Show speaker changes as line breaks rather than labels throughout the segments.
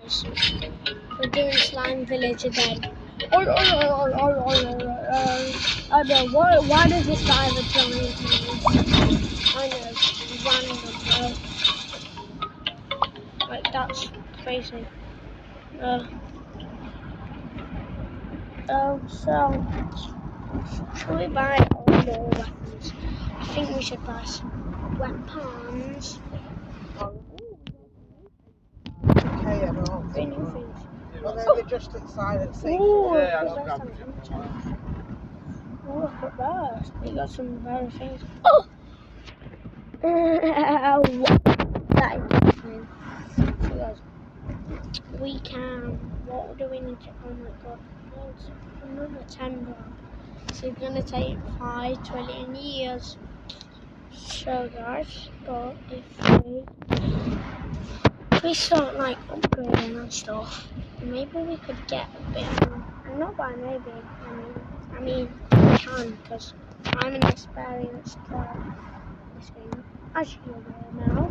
We're doing slime village again. I know, why does this guy have a giant nose? I know, random though. Like, that's crazy. So, should we buy all more weapons? I think we should buy some weapons.
Okay, I know.
Three new things.
Well, they're just inside at sea.
Ooh,
Yeah,
look
I'll
at
grab
that.
it.
Oh, look at that. We got some better things. Oh! That is happening. So guys, we can. What do we need to? Oh my god. It's another 10 block. So it's gonna take 5 trillion years. So guys, but if we start like upgrading and stuff, maybe we could get a bit more. Not by maybe. I mean, we can because I'm an experienced player in this game, as you all know.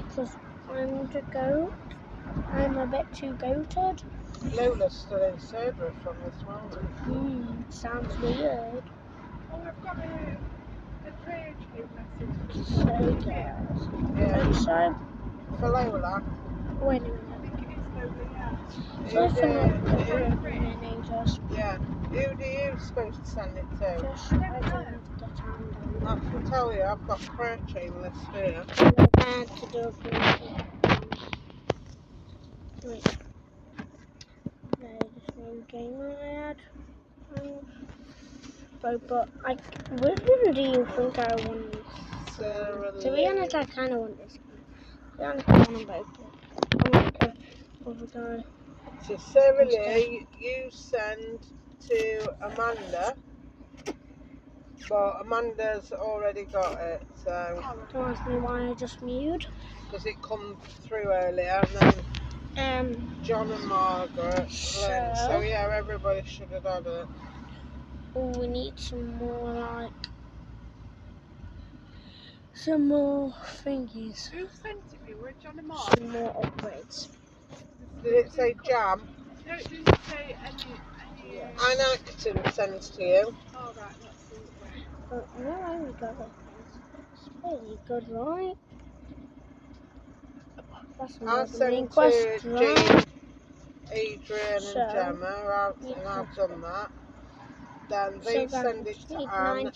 Because I'm the goat. I'm a bit too goated.
Lola's still in Cerberus from this morning.
Sounds weird.
Oh, I've got a page message.
So yes.
Yeah.
So
For Lola.
wait a minute.
I think it is Lola, yeah.
So for not ages.
Yeah. Who do you supposed to send it to?
Just I don't have the time.
I can tell you, I've got prayer chain list here.
I had to do it for wait. No, this new game I had. But which one do you think I want this? To be honest, I kind of want this one. To be honest, I want them both. I want the other guy.
So Sarah Lee, you send to Amanda, but Amanda's already got it, so
Don't ask me why I just mewed.
because it come through earlier, and then John and Margaret, Glenn. So yeah, everybody should have had it.
Oh, we need some more some more thingies.
Who sent it you? Were it John and Mark?
Some more upgrades.
Did it say jam?
No, it didn't say any
Anacton sends to you.
Oh, right, that's the way.
But no, I only got it. It's pretty good, right? That's
I
another main
sent
quest,
to
right?
Jane, Adrian
So,
and Gemma, and I've done that. Then they
So
send it to Anne, Anne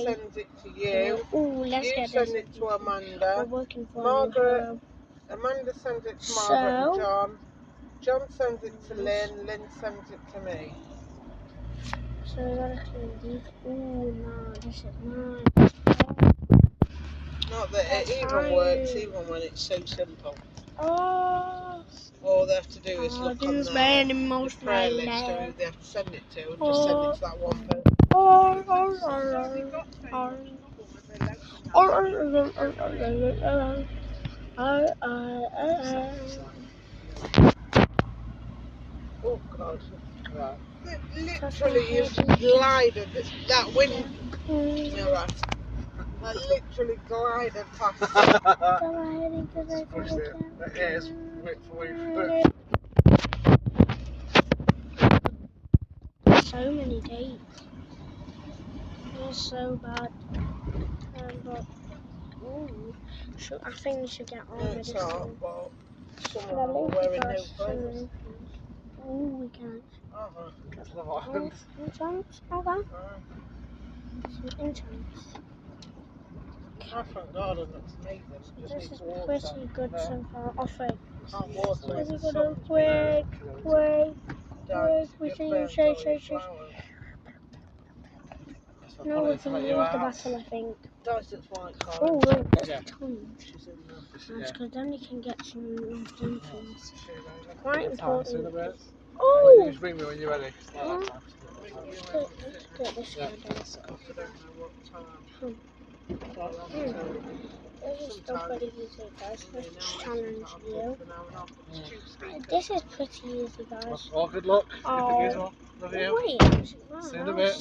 sends it to you.
Ooh, let's
You
get
send
this.
it to
We're
Amanda.
working for
Margaret, Amanda sends it to Margaret and
So-
John. John sends it to Lynn. Lynn sends it to me.
So we gotta clean these. Ooh, no, this is nice.
Not that it even works, even when it's so simple.
Oh,
All they have to do is look on the prayer list who they have to send it to, and just send it to that one person. Oh God!
Right.
Literally, you've glided that wind. You're right. That literally glided past.
Push it. It is. Wait for you.
So many days. It's so bad. But, ooh, I think we should get all of this.
It's not, but someone are wearing no clothes.
Ooh, we can. Enchants? Okay. Some enchants.
I thank God and that's amazing.
This is pretty good so far. Off it.
Can't water it.
We're gonna quick. We can shake. No, we can leave the battle, I think.
Dice it's white card.
Oh, look, there's
Yeah.
a ton.
She's in there.
That's because then we can get some things. Quite
Time, see you in a
important.
bit.
Oh!
Just ring me when you're ready. It's like that time.
Let's get this
Yeah.
one done.
I don't know what time.
This is still pretty easy, guys. Let's challenge you. This is pretty easy, guys.
Well, good luck.
Oh.
Love you.
Wait,
See you in a bit.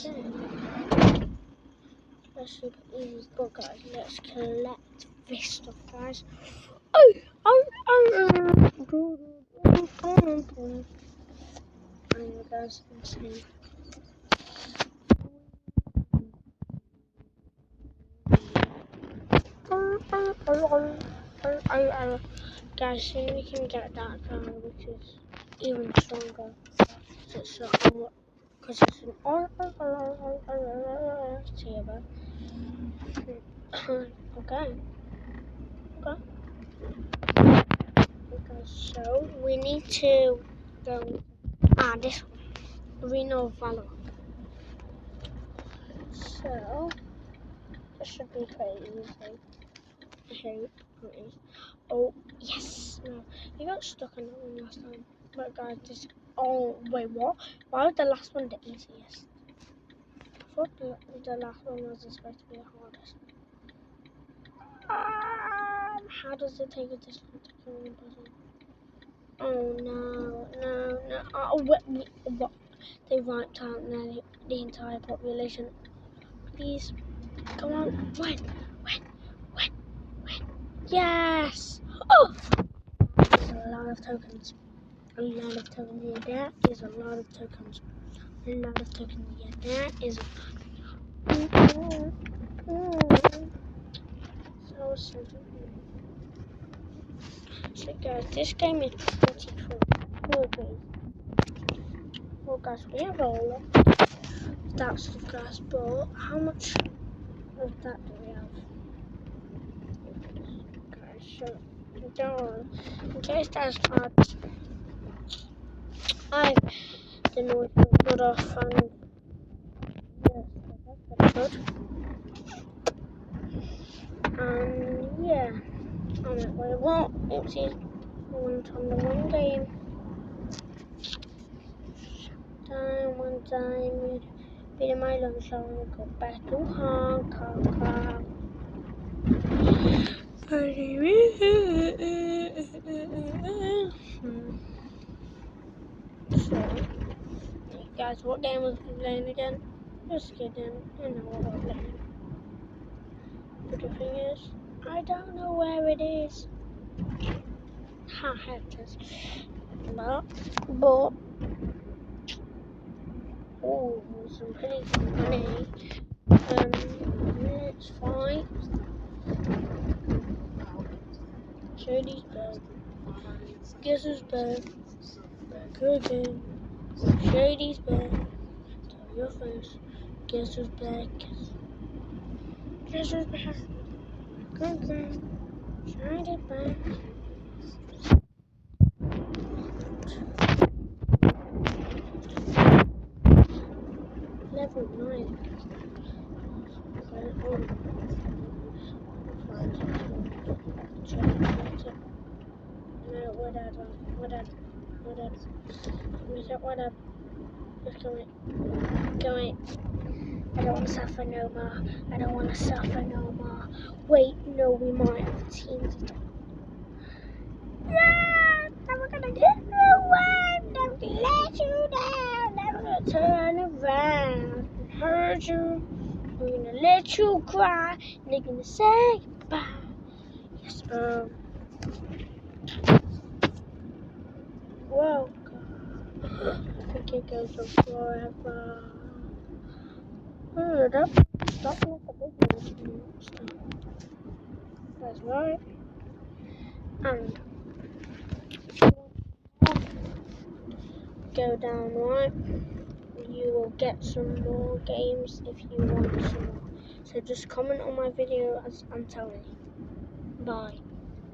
That's super easy, but guys, let's collect this stuff, guys. Oh! boom. And you guys can see. Guys, soon we can get that gun, which is even stronger. It's a whole, because it's an saber. Okay. Okay, so we need to go. This one. Arena of Valor. So, this should be quite easy. I hope it is. Oh, yes! No, you got stuck on that one last time. But guys, this. Oh, wait, what? Why was the last one the easiest? I thought the last one was supposed to be the hardest. How does it take this long to kill one person? Oh no. Oh, what? They wiped out the entire population. Please, come on, win. Yes! Oh! There's a lot of tokens. A lot of tokens. Yeah, that is a lot of tokens. A lot of tokens. Yeah, that is so simple. So guys, this game is pretty cool. Well guys, we have all of that stuff guys, but how much of that do we have? Guys, so in case that's hard, I don't know if we put off and yes, that's pretty good. Yeah, I'm at where what? Oopsies, I went on the wrong game. One time, beating my lunch on, go back to Hong Kong. So, guys, what game was we playing again? Just kidding, I know what we're playing. But the thing is, I don't know where it is. Ha, hectors. But, oh, some pretty good money. Let's fight. Shady's back. Guess who's back? Back again. Shady's back. Tell your face. Guess who's back? Guess who's back? Back again. Shady's back. Level 9. What up? Just go away. I don't want to suffer no more. Wait, no, we might have teamed. Yeah, never gonna get away. Never gonna let you down. Never gonna turn around and hurt you. We're gonna let you cry. And they're gonna say goodbye. Yes, bro. Whoa. I think it goes on forever. That's not the big one. That's right. And go down right. You will get some more games if you want some more. So just comment on my video as I'm telling you. Bye.